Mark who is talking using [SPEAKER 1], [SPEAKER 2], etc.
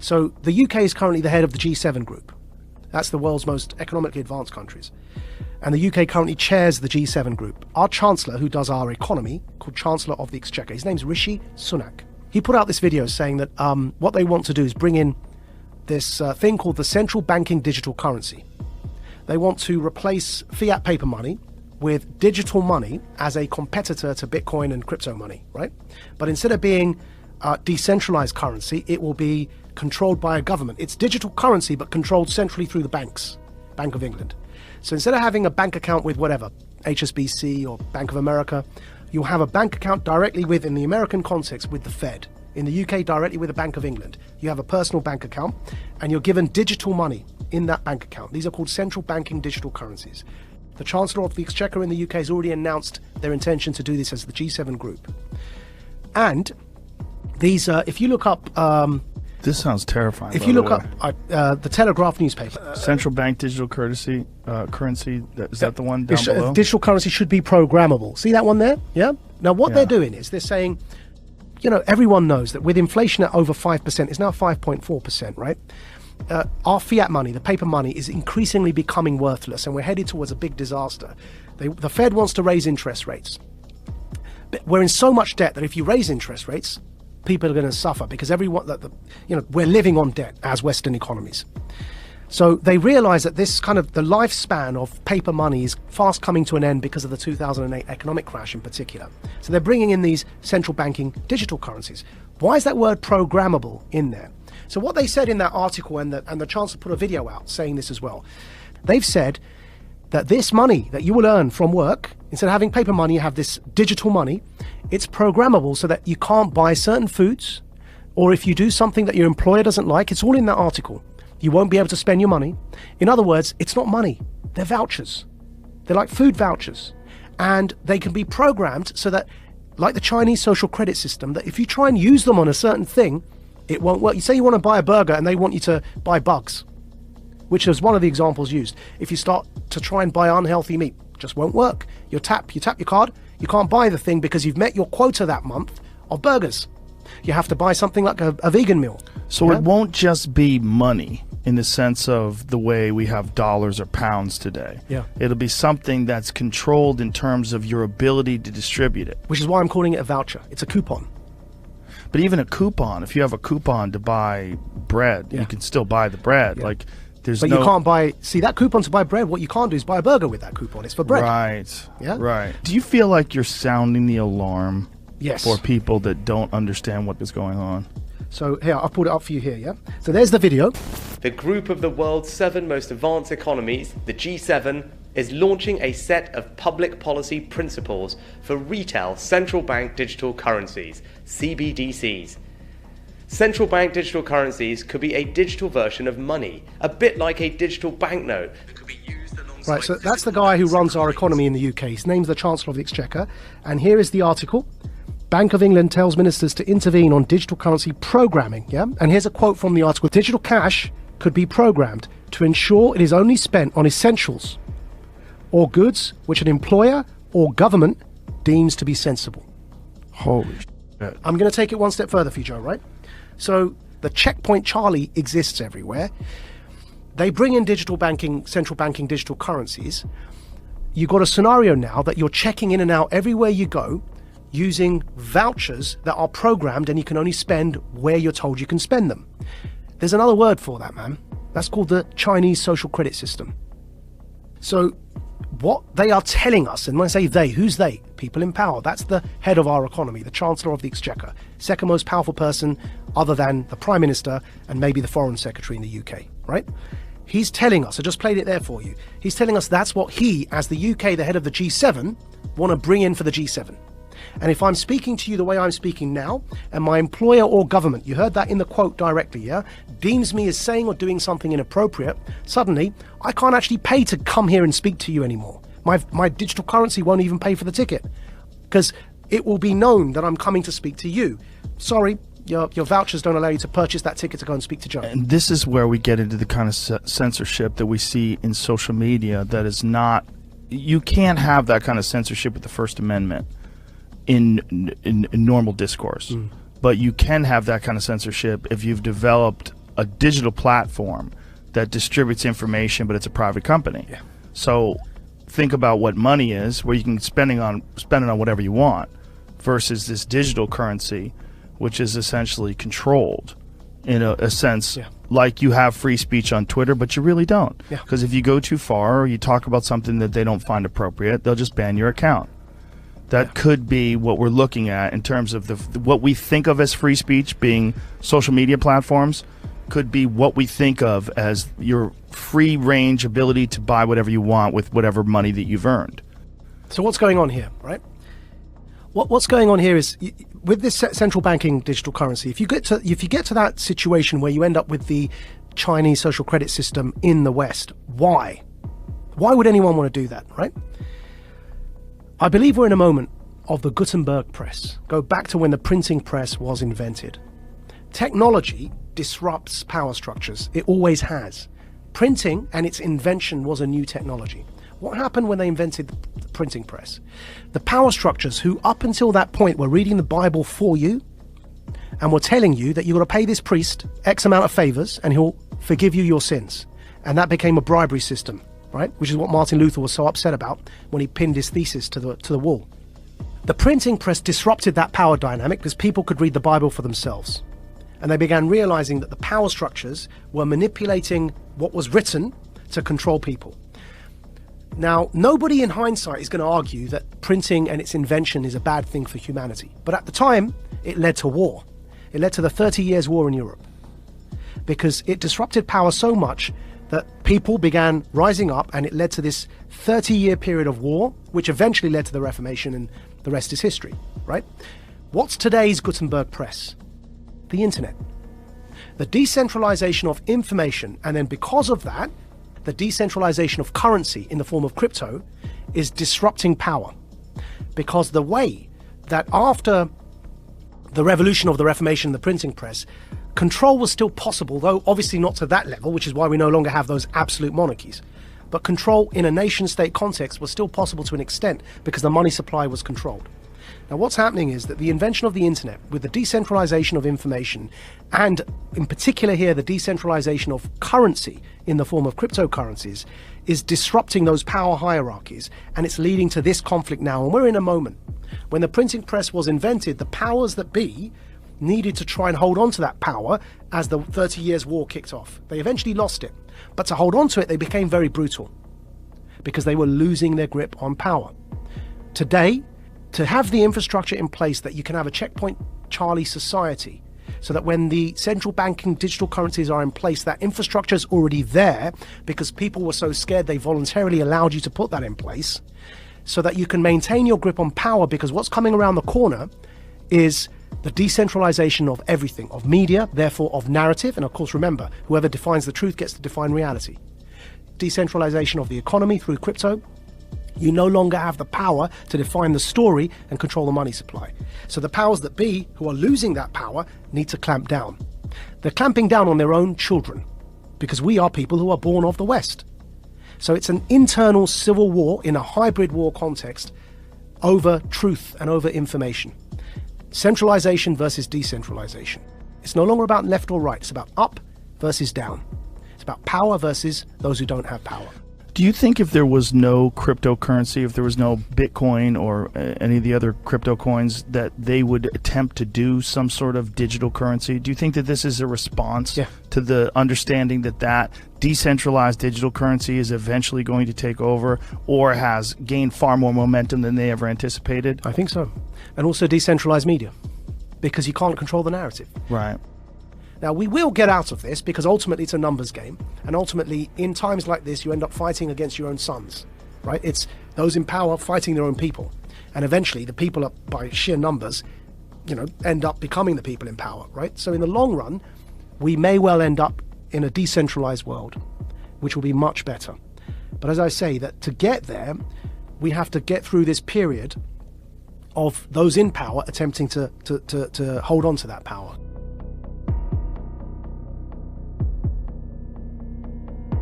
[SPEAKER 1] So the UK is currently the head of the G7 group. That's the world's most economically advanced countries. And the UK currently chairs the G7 group. Our Chancellor, who does our economy, called Chancellor of the Exchequer, his name's Rishi Sunak. He put out this video saying that what they want to do is bring in this thing called the central banking digital currency. They want to replace fiat paper money with digital money as a competitor to Bitcoin and crypto money, right? But instead of being decentralized currency, it will be controlled by a government. It's digital currency, but controlled centrally through the banks, Bank of England. So instead of having a bank account with whatever, HSBC or Bank of America, you'll have a bank account directly with, in the American context, with the Fed. In the UK, directly with the Bank of England. You have a personal bank account, and you're given digital money in that bank account. These are called central banking digital currencies. The Chancellor of the Exchequer in the UK has already announced their intention to do this as the G7 group. And these, if you look up...
[SPEAKER 2] this sounds terrifying.
[SPEAKER 1] If you look up the Telegraph newspaper...
[SPEAKER 2] Central bank digital currency, is that the one down below?
[SPEAKER 1] Digital currency should be programmable. See that one there? Yeah? Now, what they're doing is they're saying, you know, everyone knows that with inflation at over 5%, it's now 5.4%, right? Our fiat money, the paper money, is increasingly becoming worthless, and we're headed towards a big disaster. The Fed wants to raise interest rates. But we're in so much debt that if you raise interest rates, people are going to suffer because everyone, we're living on debt as Western economies. So they realize that this kind of the lifespan of paper money is fast coming to an end because of the 2008 economic crash in particular. So they're bringing in these central banking digital currencies. Why is that word programmable in there? So what they said in that article, and the Chancellor put a video out saying this as well, they've said that this money that you will earn from work, instead of having paper money, you have this digital money. It's programmable so that you can't buy certain foods, or if you do something that your employer doesn't like, it's all in that article. You won't be able to spend your money. In other words, it's not money. They're vouchers. They're like food vouchers. And they can be programmed so that, like the Chinese social credit system, that if you try and use them on a certain thing, it won't work. You say you want to buy a burger and they want you to buy bugs, which is one of the examples used. If you start to try and buy unhealthy meat, it just won't work. You tap your card, you can't buy the thing because you've met your quota that month of burgers. You have to buy something like a vegan meal.
[SPEAKER 2] So it won't just be money in the sense of the way we have dollars or pounds today.
[SPEAKER 1] Yeah.
[SPEAKER 2] It'll be something that's controlled in terms of your ability to distribute it.
[SPEAKER 1] Which is why I'm calling it a voucher. It's a coupon.
[SPEAKER 2] But even a coupon, if you have a coupon to buy bread, you can still buy the bread.
[SPEAKER 1] Yeah.
[SPEAKER 2] Like,
[SPEAKER 1] But you can't buy, see that coupon to buy bread, what you can't do is buy a burger with that coupon. It's for bread.
[SPEAKER 2] Right.
[SPEAKER 1] Yeah.
[SPEAKER 2] Right. Do you feel like you're sounding the alarm
[SPEAKER 1] Yes.
[SPEAKER 2] for people that don't understand what is going on?
[SPEAKER 1] So here, I've pulled it up for you here, yeah? So there's the video.
[SPEAKER 3] The group of the world's 7 most advanced economies, the G7, is launching a set of public policy principles for retail central bank digital currencies, CBDCs. Central bank digital currencies could be a digital version of money, a bit like a digital banknote that could be used alongside...
[SPEAKER 1] Right, so that's the guy who runs our economy in the UK. His name's the Chancellor of the Exchequer. And here is the article. Bank of England tells ministers to intervene on digital currency programming, yeah? And here's a quote from the article. Digital cash could be programmed to ensure it is only spent on essentials or goods which an employer or government deems to be sensible.
[SPEAKER 2] Holy shit.
[SPEAKER 1] I'm going to take it one step further for you, Joe, right? So the checkpoint Charlie exists everywhere. They bring in digital banking, central banking digital currencies. You've got a scenario now that you're checking in and out everywhere you go using vouchers that are programmed, and you can only spend where you're told you can spend them. There's another word for that, man. That's called the Chinese social credit system. So what they are telling us, and when I say they, who's they? People in power. That's the head of our economy, the Chancellor of the Exchequer, second most powerful person other than the Prime Minister and maybe the Foreign Secretary in the UK, right? He's telling us, I just played it there for you, he's telling us that's what he, as the UK, the head of the G7, want to bring in for the G7. And if I'm speaking to you the way I'm speaking now, and my employer or government, you heard that in the quote directly, yeah, deems me as saying or doing something inappropriate, suddenly I can't actually pay to come here and speak to you anymore. My digital currency won't even pay for the ticket because it will be known that I'm coming to speak to you. Sorry, your vouchers don't allow you to purchase that ticket to go and speak to Joe.
[SPEAKER 2] And this is where we get into the kind of censorship that we see in social media that is not... You can't have that kind of censorship with the First Amendment in normal discourse. But you can have that kind of censorship if you've developed a digital platform that distributes information, but it's a private company.
[SPEAKER 1] Yeah.
[SPEAKER 2] So think about what money is, where you can spend it on whatever you want, versus this digital currency, which is essentially controlled in a sense.
[SPEAKER 1] Yeah.
[SPEAKER 2] Like you have free speech on Twitter, but you really don't.
[SPEAKER 1] Yeah.
[SPEAKER 2] Because if you go too far or you talk about something that they don't find appropriate, they'll just ban your account. That could be what we're looking at in terms of what we think of as free speech being social media platforms, could be what we think of as your free range ability to buy whatever you want with whatever money that you've earned.
[SPEAKER 1] So what's going on here, right? What's going on here is, with this central banking digital currency, if you get to that situation where you end up with the Chinese social credit system in the West, why would anyone want to do that, right? I believe we're in a moment of the Gutenberg press. Go back to when the printing press was invented. Technology disrupts power structures. It always has. Printing and its invention was a new technology. What happened when they invented the printing press? The power structures, who up until that point were reading the Bible for you and were telling you that you've got to pay this priest X amount of favors and he'll forgive you your sins. And that became a bribery system, right? Which is what Martin Luther was so upset about when he pinned his thesis to the wall. The printing press disrupted that power dynamic because people could read the Bible for themselves. And they began realizing that the power structures were manipulating what was written to control people. Now, nobody in hindsight is going to argue that printing and its invention is a bad thing for humanity. But at the time, it led to war. It led to the 30 Years' War in Europe. Because it disrupted power so much that people began rising up, and it led to this 30-year period of war, which eventually led to the Reformation, and the rest is history, right? What's today's Gutenberg press? The internet. The decentralization of information, and then because of that, the decentralization of currency in the form of crypto is disrupting power. Because the way that after the revolution of the Reformation and the printing press, control was still possible, though obviously not to that level, which is why we no longer have those absolute monarchies. But control in a nation-state context was still possible to an extent because the money supply was controlled. Now, what's happening is that the invention of the internet, with the decentralization of information, and in particular here, the decentralization of currency in the form of cryptocurrencies, is disrupting those power hierarchies, and it's leading to this conflict now. And we're in a moment when the printing press was invented, the powers that be needed to try and hold on to that power as the 30 Years' War kicked off. They eventually lost it, but to hold on to it, they became very brutal because they were losing their grip on power. Today, to have the infrastructure in place that you can have a checkpoint Charlie society, so that when the central banking digital currencies are in place, that infrastructure is already there because people were so scared they voluntarily allowed you to put that in place, so that you can maintain your grip on power, because what's coming around the corner is the decentralization of everything, of media, therefore of narrative, and of course remember, whoever defines the truth gets to define reality. Decentralization of the economy through crypto. You no longer have the power to define the story and control the money supply. So the powers that be, who are losing that power, need to clamp down. They're clamping down on their own children, because we are people who are born of the West. So it's an internal civil war in a hybrid war context over truth and over information. Centralization versus decentralization. It's no longer about left or right. It's about up versus down. It's about power versus those who don't have power.
[SPEAKER 2] Do you think if there was no cryptocurrency, if there was no Bitcoin or any of the other crypto coins, that they would attempt to do some sort of digital currency? Do you think that this is a response to the understanding that that decentralized digital currency is eventually going to take over, or has gained far more momentum than they ever anticipated?
[SPEAKER 1] I think so. And also decentralized media, because you can't control the narrative.
[SPEAKER 2] Right.
[SPEAKER 1] Now, we will get out of this because ultimately it's a numbers game. And ultimately, in times like this, you end up fighting against your own sons, right? It's those in power fighting their own people. And eventually, the people, by sheer numbers, end up becoming the people in power, right? So in the long run, we may well end up in a decentralized world, which will be much better. But as I say, that to get there, we have to get through this period of those in power attempting to hold on to that power.